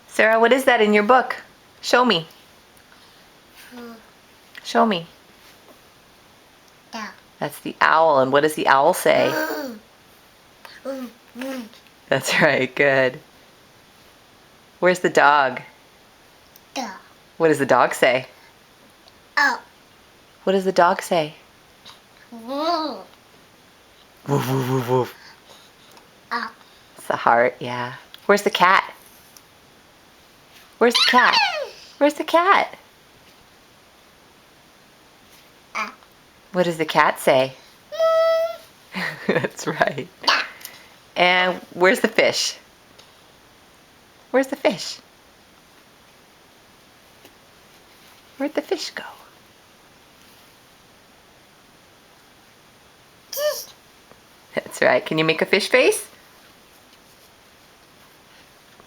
Sarah, what is that in your book? Show me. Show me. That's the owl. And what does the owl say? That's right. Good. Where's the dog? What does the dog say? What does the dog say? Woof, woof, woof, woof. It's the heart, yeah. Where's the cat? Where's the cat? Where's the cat? What does the cat say? That's right. And where's the fish? Where's the fish? Where'd the fish go? That's right. Can you make a fish face?